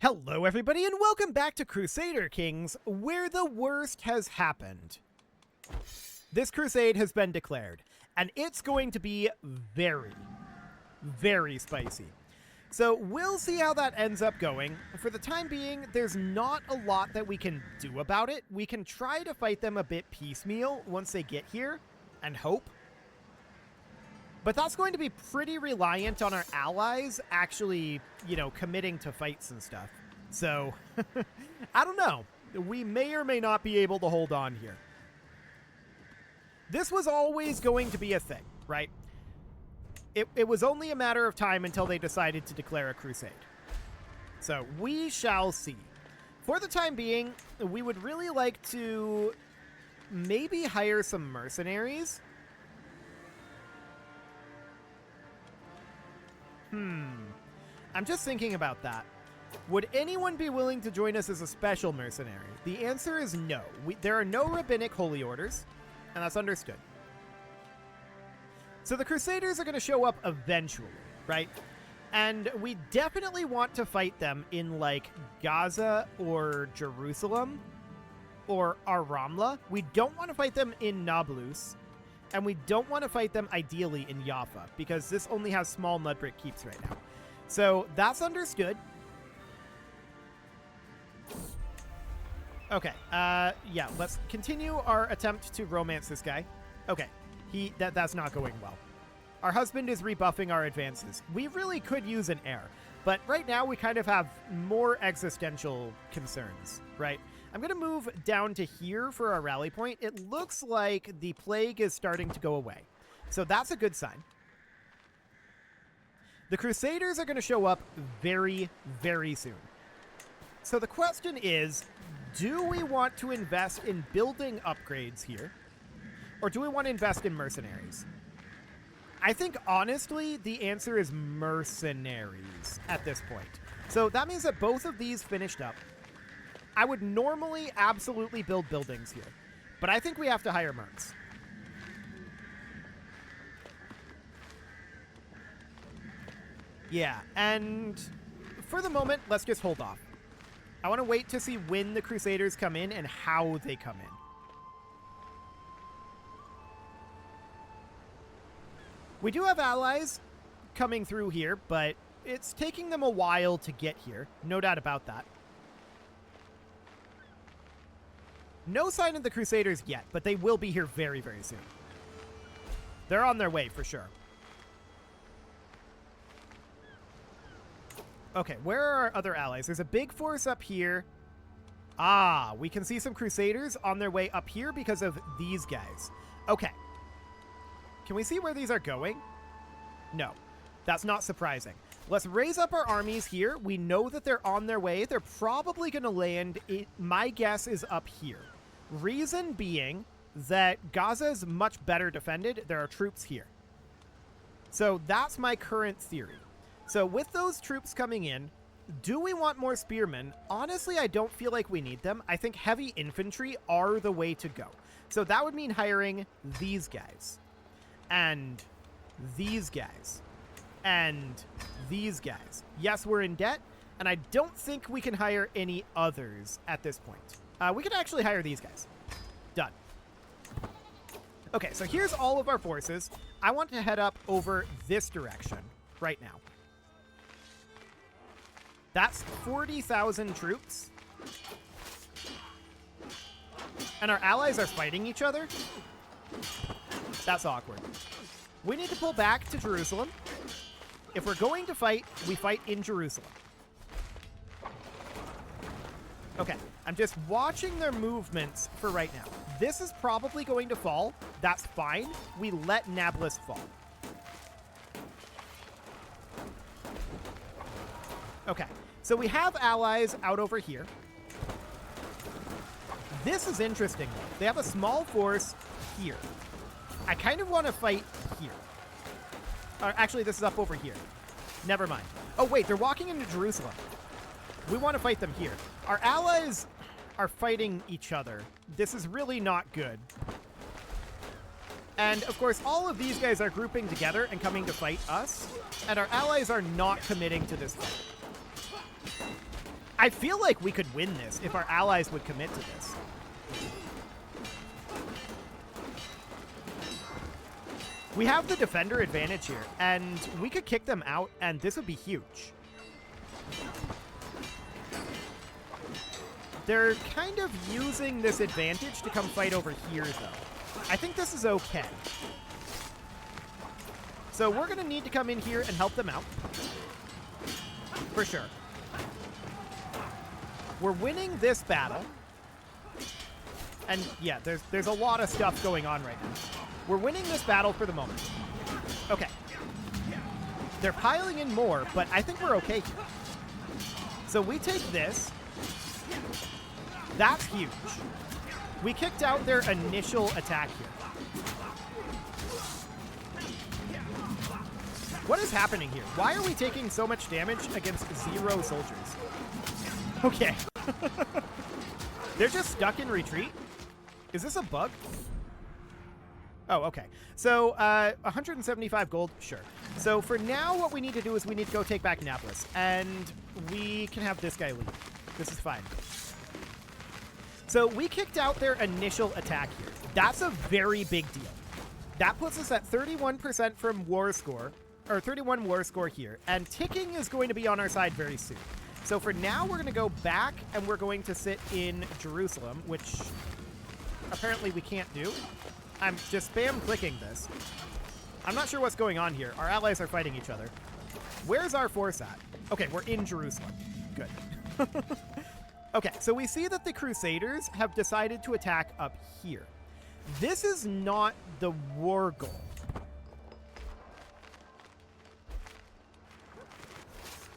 Hello everybody and welcome back to Crusader Kings, where the worst has happened. This crusade has been declared, and it's going to be very, very spicy. So we'll see how that ends up going. For the time being, there's not a lot that we can do about it. We can try to fight them a bit piecemeal once they get here, and hope. But that's going to be pretty reliant on our allies actually, committing to fights and stuff. So, I don't know. We may or may not be able to hold on here. This was always going to be a thing, right? It was only a matter of time until they decided to declare a crusade. So, we shall see. For the time being, we would really like to maybe hire some mercenaries. I'm just thinking about that. Would anyone be willing to join us as a special mercenary? The answer is no. There are no rabbinic holy orders, and that's understood. So the Crusaders are going to show up eventually, right? And we definitely want to fight them in, like, Gaza or Jerusalem or Ar-Ramla. We don't want to fight them in Nablus. And we don't want to fight them, ideally, in Jaffa, because this only has small mudbrick keeps right now. So, that's understood. Okay, yeah, let's continue our attempt to romance this guy. Okay, that's not going well. Our husband is rebuffing our advances. We really could use an heir, but right now we kind of have more existential concerns, right? I'm going to move down to here for our rally point. It looks like the plague is starting to go away. So that's a good sign. The Crusaders are going to show up very, very soon. So the question is, do we want to invest in building upgrades here? Or do we want to invest in mercenaries? I think, honestly, the answer is mercenaries at this point. So that means that both of these finished up. I would normally absolutely build buildings here, but I think we have to hire mercs. Yeah, and for the moment, let's just hold off. I want to wait to see when the Crusaders come in and how they come in. We do have allies coming through here, but it's taking them a while to get here. No doubt about that. No sign of the Crusaders yet, but they will be here very, very soon. They're on their way, for sure. Okay, where are our other allies? There's a big force up here. Ah, we can see some Crusaders on their way up here because of these guys. Okay. Can we see where these are going? No. That's not surprising. Let's raise up our armies here. We know that they're on their way. They're probably going to land, my guess is up here. Reason being that Gaza is much better defended. There are troops here. So that's my current theory. So with those troops coming in, do we want more spearmen? Honestly, I don't feel like we need them. I think heavy infantry are the way to go. So that would mean hiring these guys. And these guys. And these guys. Yes, we're in debt, and I don't think we can hire any others at this point. We can actually hire these guys. Done. Okay, so here's all of our forces. I want to head up over this direction right now. That's 40,000 troops. And our allies are fighting each other? That's awkward. We need to pull back to Jerusalem. If we're going to fight, we fight in Jerusalem. Okay, I'm just watching their movements for right now. This is probably going to fall. That's fine. We let Nablus fall. Okay, so we have allies out over here. This is interesting, though. They have a small force here. I kind of want to fight here. Actually, this is up over here. Never mind. Oh, wait, they're walking into Jerusalem. We want to fight them here. Our allies are fighting each other. This is really not good. And, of course, all of these guys are grouping together and coming to fight us. And our allies are not committing to this fight. I feel like we could win this if our allies would commit to this. We have the defender advantage here, and we could kick them out, and this would be huge. They're kind of using this advantage to come fight over here, though. I think this is okay. So we're going to need to come in here and help them out. For sure. We're winning this battle. And yeah, there's a lot of stuff going on right now. We're winning this battle for the moment. Okay. They're piling in more, but I think we're okay here. So we take this. That's huge. We kicked out their initial attack here. What is happening here? Why are we taking so much damage against 0 soldiers? Okay. They're just stuck in retreat? Is this a bug? Oh, okay. So, 175 gold, sure. So for now, what we need to do is we need to go take back Nablus, and we can have this guy leave. This is fine. So we kicked out their initial attack here. That's a very big deal. That puts us at 31% from war score, or 31 war score here, and ticking is going to be on our side very soon. So for now, we're going to go back, and we're going to sit in Jerusalem, which apparently we can't do. I'm just spam clicking this. I'm not sure what's going on here. Our allies are fighting each other. Where's our force at? Okay, we're in Jerusalem. Good. Okay, so we see that the Crusaders have decided to attack up here. This is not the war goal.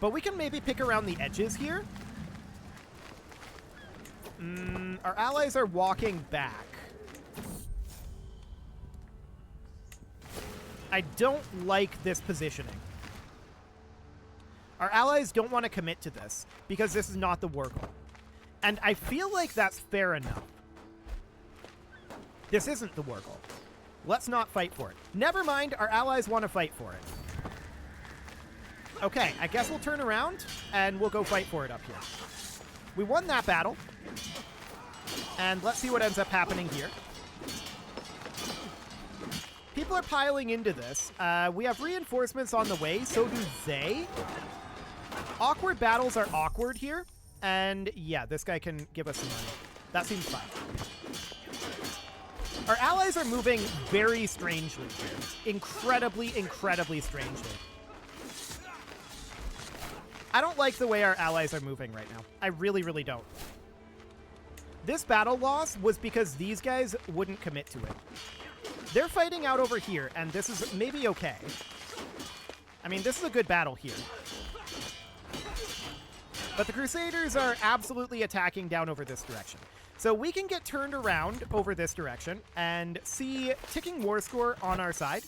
But we can maybe pick around the edges here. Our allies are walking back. I don't like this positioning. Our allies don't want to commit to this because this is not the war goal. And I feel like that's fair enough. This isn't the war goal. Let's not fight for it. Never mind, our allies want to fight for it. Okay, I guess we'll turn around and we'll go fight for it up here. We won that battle. And let's see what ends up happening here. People are piling into this. We have reinforcements on the way, so do they. Awkward battles are awkward here. And yeah, this guy can give us some money. That seems fine. Our allies are moving very strangely here. Incredibly, incredibly strangely. I don't like the way our allies are moving right now. I really, really don't. This battle loss was because these guys wouldn't commit to it. They're fighting out over here, and this is maybe okay. I mean, this is a good battle here. But the Crusaders are absolutely attacking down over this direction. So we can get turned around over this direction and see ticking war score on our side.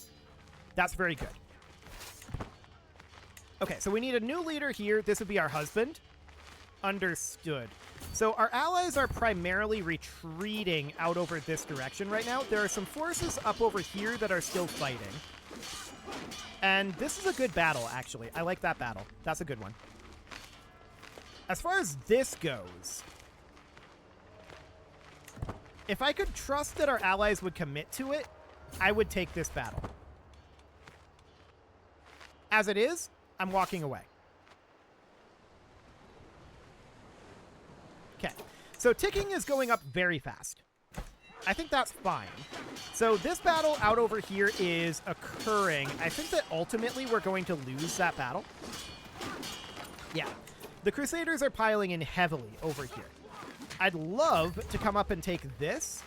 That's very good. Okay, so we need a new leader here. This would be our husband. Understood. So our allies are primarily retreating out over this direction right now. There are some forces up over here that are still fighting. And this is a good battle, actually. I like that battle. That's a good one. As far as this goes, if I could trust that our allies would commit to it, I would take this battle. As it is, I'm walking away. Okay, so ticking is going up very fast. I think that's fine. So this battle out over here is occurring. I think that ultimately we're going to lose that battle. Yeah, the Crusaders are piling in heavily over here. I'd love to come up and take this.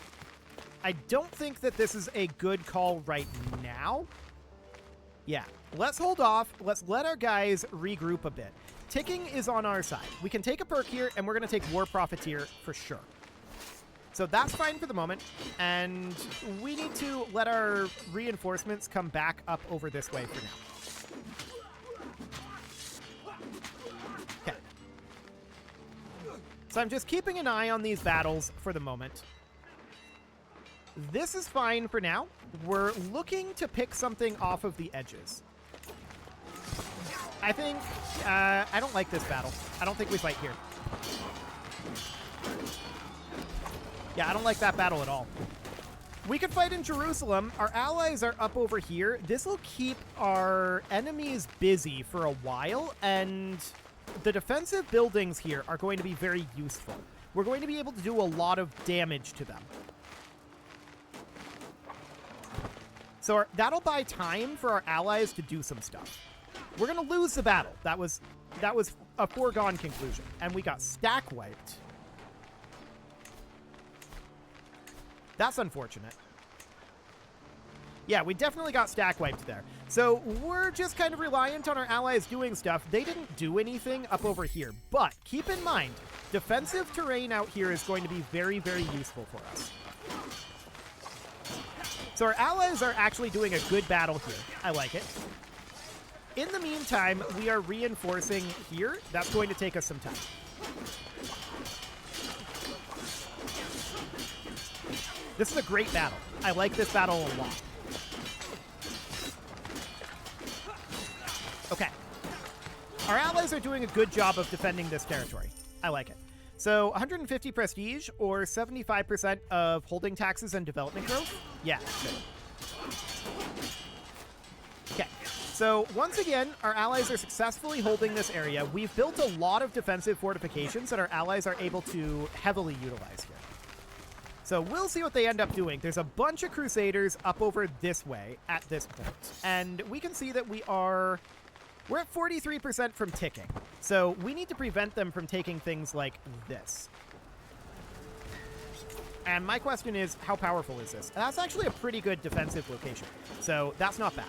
I don't think that this is a good call right now. Yeah, let's hold off. Let's let our guys regroup a bit. Ticking is on our side. We can take a perk here, and we're going to take War Profiteer for sure. So that's fine for the moment, and we need to let our reinforcements come back up over this way for now. Okay. So I'm just keeping an eye on these battles for the moment. This is fine for now. We're looking to pick something off of the edges. I think, I don't like this battle. I don't think we fight here. Yeah, I don't like that battle at all. We could fight in Jerusalem. Our allies are up over here. This will keep our enemies busy for a while, and the defensive buildings here are going to be very useful. We're going to be able to do a lot of damage to them. So that'll buy time for our allies to do some stuff. We're going to lose the battle. That was a foregone conclusion, and we got stack wiped. That's unfortunate. Yeah, we definitely got stack wiped there. So we're just kind of reliant on our allies doing stuff. They didn't do anything up over here. But keep in mind, defensive terrain out here is going to be very, very useful for us. So our allies are actually doing a good battle here. I like it. In the meantime, we are reinforcing here. That's going to take us some time. This is a great battle. I like this battle a lot. Okay. Our allies are doing a good job of defending this territory. I like it. So 150 prestige or 75% of holding taxes and development growth? Yeah, good. Okay. So once again, our allies are successfully holding this area. We've built a lot of defensive fortifications that our allies are able to heavily utilize here. So we'll see what they end up doing. There's a bunch of Crusaders up over this way at this point. And we can see that we're at 43% from ticking. So we need to prevent them from taking things like this. And my question is, how powerful is this? That's actually a pretty good defensive location. So that's not bad.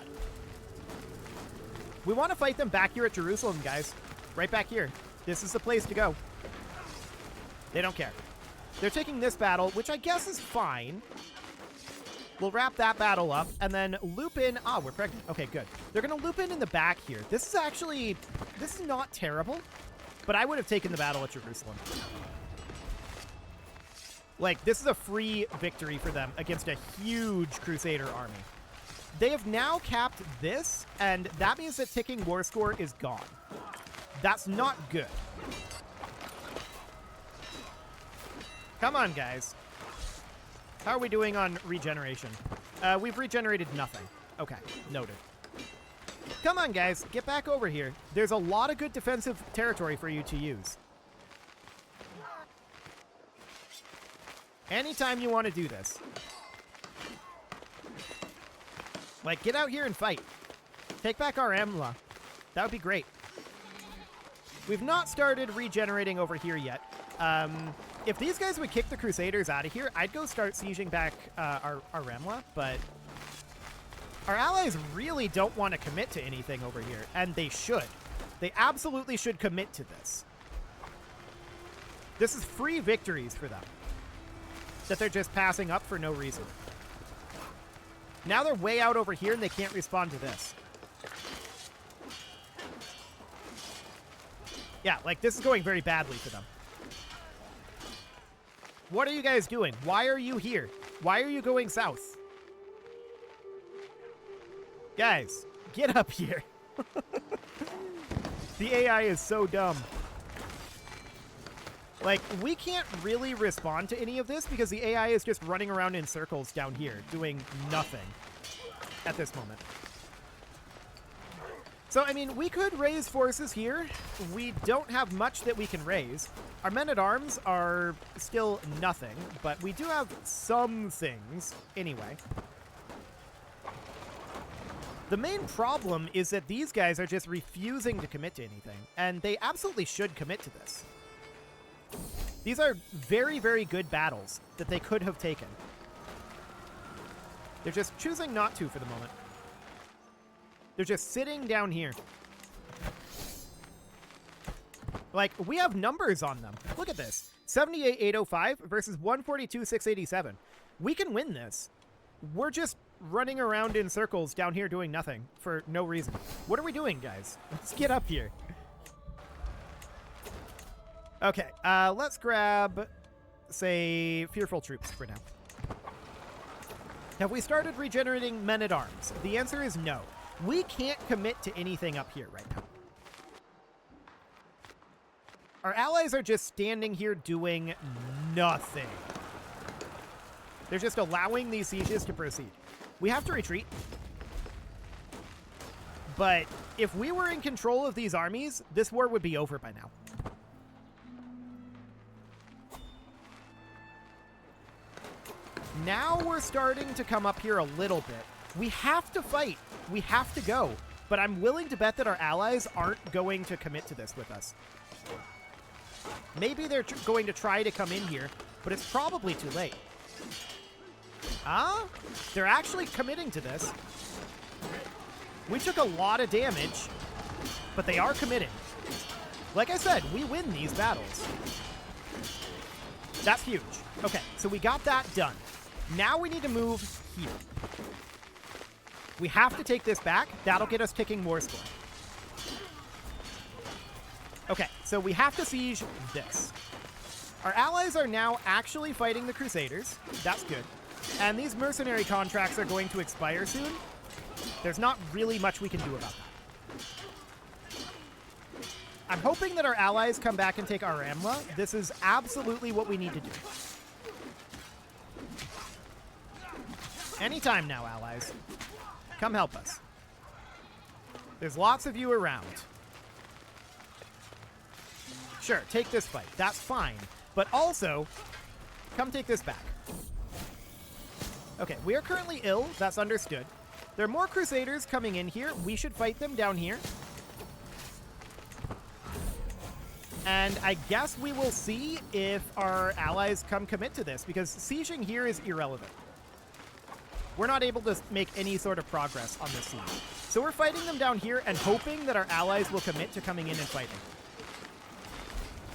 We want to fight them back here at Jerusalem, guys. Right back here. This is the place to go. They don't care. They're taking this battle, which I guess is fine. We'll wrap that battle up and then loop in. Ah, we're pregnant. Okay, good. They're going to loop in the back here. This is not terrible, but I would have taken the battle at Jerusalem. Like, this is a free victory for them against a huge Crusader army. They have now capped this, and that means that ticking war score is gone. That's not good. Come on, guys. How are we doing on regeneration? We've regenerated nothing. Okay, noted. Come on, guys. Get back over here. There's a lot of good defensive territory for you to use. Anytime you want to do this. Like, get out here and fight. Take back our Emla. That would be great. We've not started regenerating over here yet. If these guys would kick the Crusaders out of here, I'd go start sieging back our Remla, but our allies really don't want to commit to anything over here, and they should. They absolutely should commit to this. This is free victories for them that they're just passing up for no reason. Now they're way out over here, and they can't respond to this. Yeah, like, this is going very badly for them. What are you guys doing? Why are you here? Why are you going south? Guys, get up here. The AI is so dumb. Like, we can't really respond to any of this because the AI is just running around in circles down here, doing nothing at this moment. So, I mean, we could raise forces here. We don't have much that we can raise. Our men-at-arms are still nothing, but we do have some things anyway. The main problem is that these guys are just refusing to commit to anything, and they absolutely should commit to this. These are very, very good battles that they could have taken. They're just choosing not to for the moment. They're just sitting down here. Like, we have numbers on them. Look at this. 78,805 versus 142,687. We can win this. We're just running around in circles down here doing nothing for no reason. What are we doing, guys? Let's get up here. Okay, let's grab, say, Fearful Troops for now. Have we started regenerating men-at-arms? The answer is no. We can't commit to anything up here right now. Our allies are just standing here doing nothing. They're just allowing these sieges to proceed. We have to retreat. But if we were in control of these armies, this war would be over by now. Now we're starting to come up here a little bit. We have to fight. We have to go. But I'm willing to bet that our allies aren't going to commit to this with us. Maybe they're going to try to come in here, but it's probably too late. Ah, they're actually committing to this. We took a lot of damage, but they are committing. Like I said, we win these battles. That's huge. Okay, so we got that done. Now we need to move here. We have to take this back. That'll get us ticking war score. Okay, so we have to siege this. Our allies are now actually fighting the Crusaders. That's good. And these mercenary contracts are going to expire soon. There's not really much we can do about that. I'm hoping that our allies come back and take our Ramla. This is absolutely what we need to do. Anytime now, allies. Come help us. There's lots of you around. Sure, take this fight. That's fine. But also, come take this back. Okay, we are currently ill. That's understood. There are more Crusaders coming in here. We should fight them down here. And I guess we will see if our allies come commit to this, because sieging here is irrelevant. We're not able to make any sort of progress on this siege. So we're fighting them down here and hoping that our allies will commit to coming in and fighting.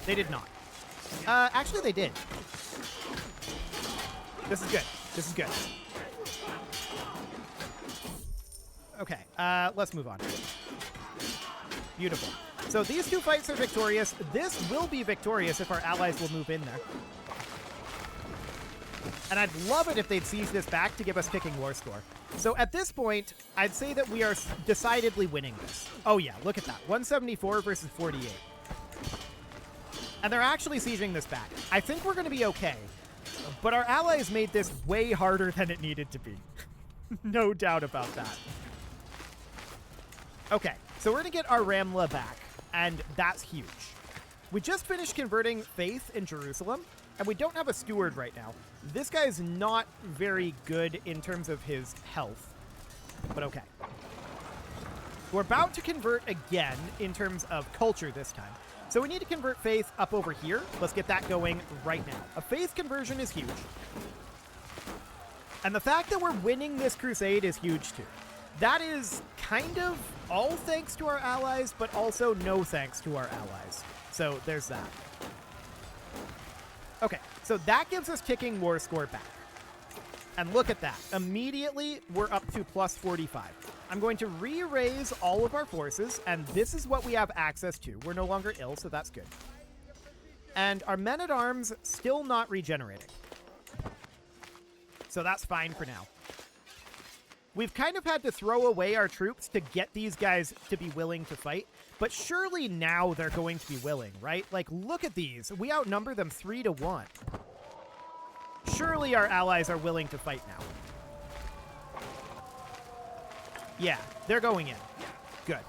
They did not. Actually, they did. This is good. This is good. Okay, let's move on. Beautiful. So these two fights are victorious. This will be victorious if our allies will move in there. And I'd love it if they'd seize this back to give us ticking war score. So at this point, I'd say that we are decidedly winning this. Oh yeah, look at that. 174 versus 48. And they're actually sieging this back. I think we're going to be okay. But our allies made this way harder than it needed to be. No doubt about that. Okay, so we're going to get our Ramla back. And that's huge. We just finished converting faith in Jerusalem. And we don't have a steward right now. This guy is not very good in terms of his health. But okay. We're about to convert again in terms of culture this time. So we need to convert faith up over here. Let's get that going right now. A faith conversion is huge. And the fact that we're winning this crusade is huge too. That is kind of all thanks to our allies, but also no thanks to our allies. So there's that. Okay, so that gives us ticking war score back. And look at that. Immediately, we're up to plus 45. I'm going to re-raise all of our forces, and this is what we have access to. We're no longer ill, so that's good. And our men-at-arms still not regenerating. So that's fine for now. We've kind of had to throw away our troops to get these guys to be willing to fight, but surely now they're going to be willing, right? Like, look at these. We outnumber them 3-1. Surely our allies are willing to fight now. Yeah, they're going in. Good.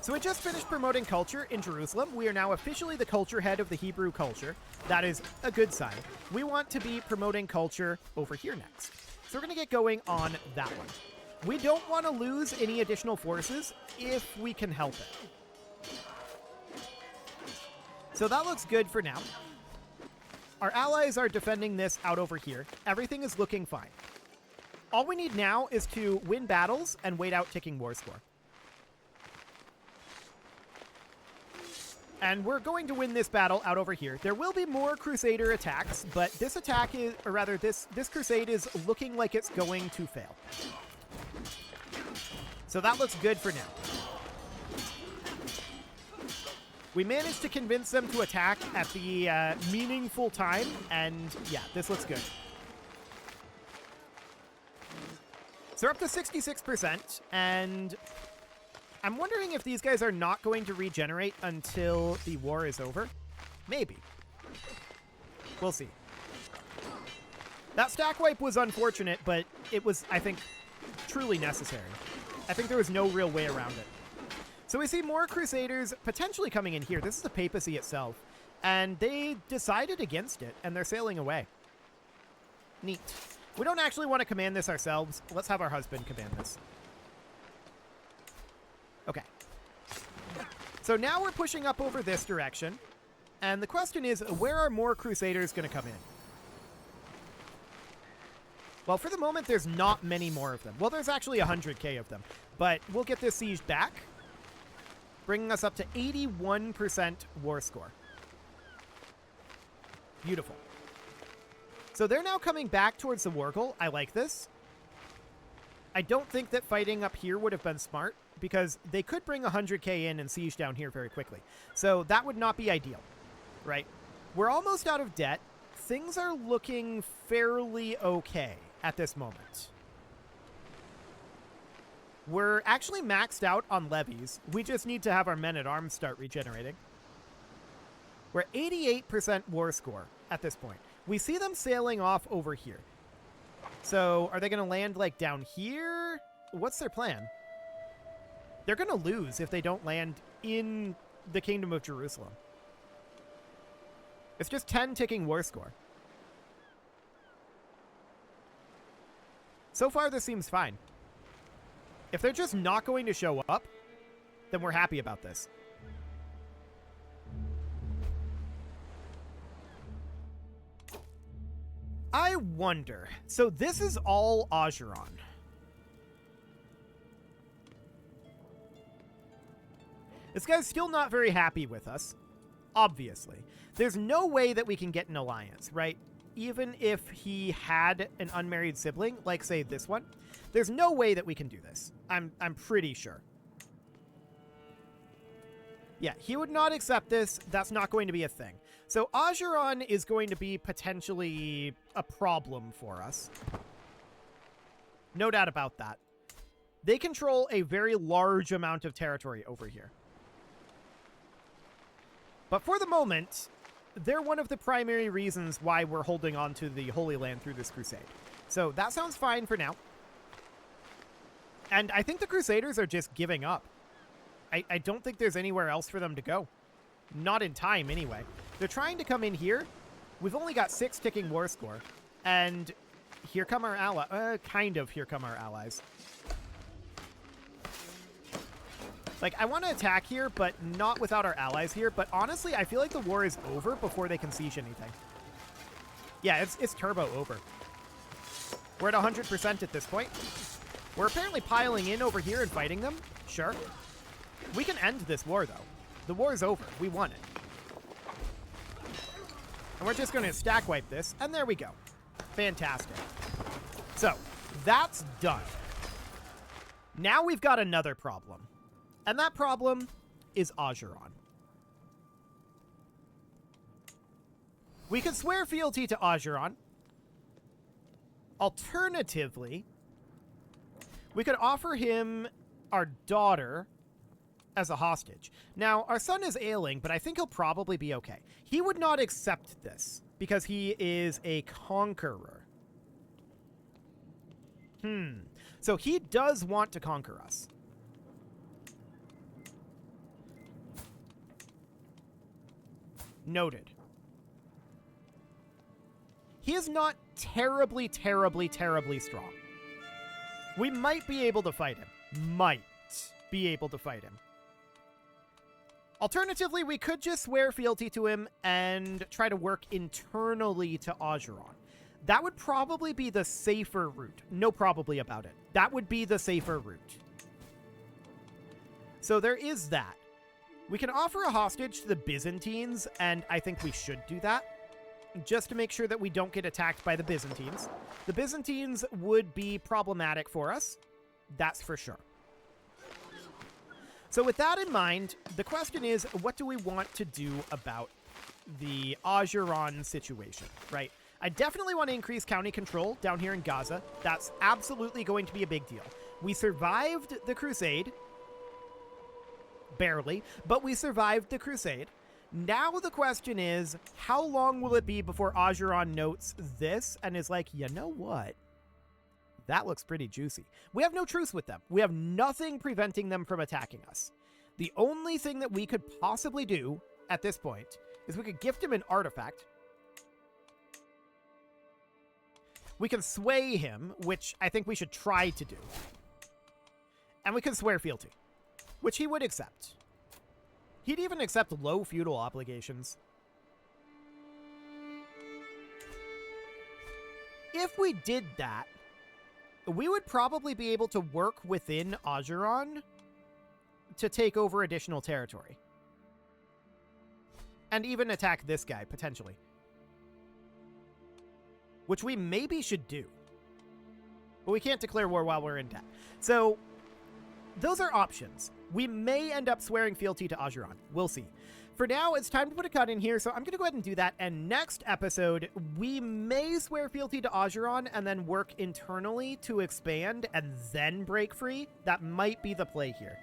So we just finished promoting culture in Jerusalem. We are now officially the culture head of the Hebrew culture. That is a good sign. We want to be promoting culture over here next. So we're going to get going on that one. We don't want to lose any additional forces if we can help it. So that looks good for now. Our allies are defending this out over here. Everything is looking fine. All we need now is to win battles and wait out ticking war score. And we're going to win this battle out over here. There will be more Crusader attacks, but this attack is, or rather this crusade is looking like it's going to fail. So that looks good for now. We managed to convince them to attack at the meaningful time, and yeah, this looks good. So we're up to 66%, and I'm wondering if these guys are not going to regenerate until the war is over. Maybe. We'll see. That stack wipe was unfortunate, but it was, I think, truly necessary. I think there was no real way around it. So we see more Crusaders potentially coming in here. This is the papacy itself. And they decided against it, and they're sailing away. Neat. We don't actually want to command this ourselves. Let's have our husband command this. Okay. So now we're pushing up over this direction. And the question is, where are more Crusaders going to come in? Well, for the moment, there's not many more of them. Well, there's actually 100k of them. But we'll get this siege back, bringing us up to 81% war score. Beautiful. So they're now coming back towards the Wargle. I like this. I don't think that fighting up here would have been smart, because they could bring 100k in and siege down here very quickly. So that would not be ideal, right? We're almost out of debt. Things are looking fairly okay at this moment. We're actually maxed out on levies. We just need to have our men-at-arms start regenerating. We're at 88% war score at this point. We see them sailing off over here. So are they going to land like down here? What's their plan? They're going to lose if they don't land in the Kingdom of Jerusalem. It's just 10 ticking war score. So far, this seems fine. If they're just not going to show up, then we're happy about this. I wonder. So this is all Ajuran. This guy's still not very happy with us, obviously. There's no way that we can get an alliance, right? Even if he had an unmarried sibling, like, say, this one, there's no way that we can do this. I'm pretty sure. Yeah, he would not accept this. That's not going to be a thing. So Ajuran is going to be potentially a problem for us. No doubt about that. They control a very large amount of territory over here. But for the moment, they're one of the primary reasons why we're holding on to the Holy Land through this crusade. So that sounds fine for now. And I think the Crusaders are just giving up. I don't think there's anywhere else for them to go. Not in time, anyway. They're trying to come in here. We've only got 6 ticking war score. And here come our allies. Here come our allies. Like, I want to attack here, but not without our allies here. But honestly, I feel like the war is over before they can siege anything. Yeah, it's turbo over. We're at 100% at this point. We're apparently piling in over here and fighting them. Sure. We can end this war, though. The war is over. We won it. And we're just going to stack wipe this, and there we go. Fantastic. So, that's done. Now we've got another problem. And that problem is Ajuran. We could swear fealty to Ajuran. Alternatively, we could offer him our daughter as a hostage. Now, our son is ailing, but I think he'll probably be okay. He would not accept this because he is a conqueror. So he does want to conquer us. Noted. He is not terribly, terribly, terribly strong. We might be able to fight him. Might be able to fight him. Alternatively, we could just swear fealty to him and try to work internally to Ajuran. That would probably be the safer route. No probably about it. That would be the safer route. So there is that. We can offer a hostage to the Byzantines, and I think we should do that, just to make sure that we don't get attacked by the Byzantines. The Byzantines would be problematic for us. That's for sure. So with that in mind, the question is, what do we want to do about the Ajuran situation, right? I definitely want to increase county control down here in Gaza. That's absolutely going to be a big deal. We survived the crusade. Barely, but we survived the crusade. Now the question is, how long will it be before Ajuran notes this and is like, you know what? That looks pretty juicy. We have no truce with them. We have nothing preventing them from attacking us. The only thing that we could possibly do at this point is we could gift him an artifact. We can sway him, which I think we should try to do. And we can swear fealty, which he would accept. He'd even accept low feudal obligations. If we did that, we would probably be able to work within Ajuran to take over additional territory. And even attack this guy, potentially. Which we maybe should do. But we can't declare war while we're in debt. So, those are options. We may end up swearing fealty to Ajuran. We'll see. For now, it's time to put a cut in here, so I'm going to go ahead and do that. And next episode, we may swear fealty to Ajuran and then work internally to expand and then break free. That might be the play here.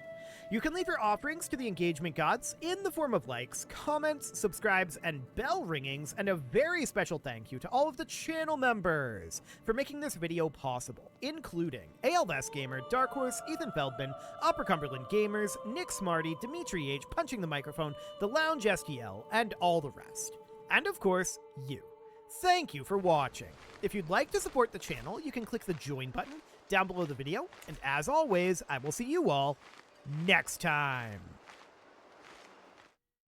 You can leave your offerings to the engagement gods in the form of likes, comments, subscribes, and bell ringings, and a very special thank you to all of the channel members for making this video possible, including ALS Gamer, Dark Horse, Ethan Feldman, Upper Cumberland Gamers, Nick Smarty, Dimitri H, Punching the Microphone, The Lounge STL, and all the rest. And of course, you. Thank you for watching. If you'd like to support the channel, you can click the join button down below the video, and as always, I will see you all next time.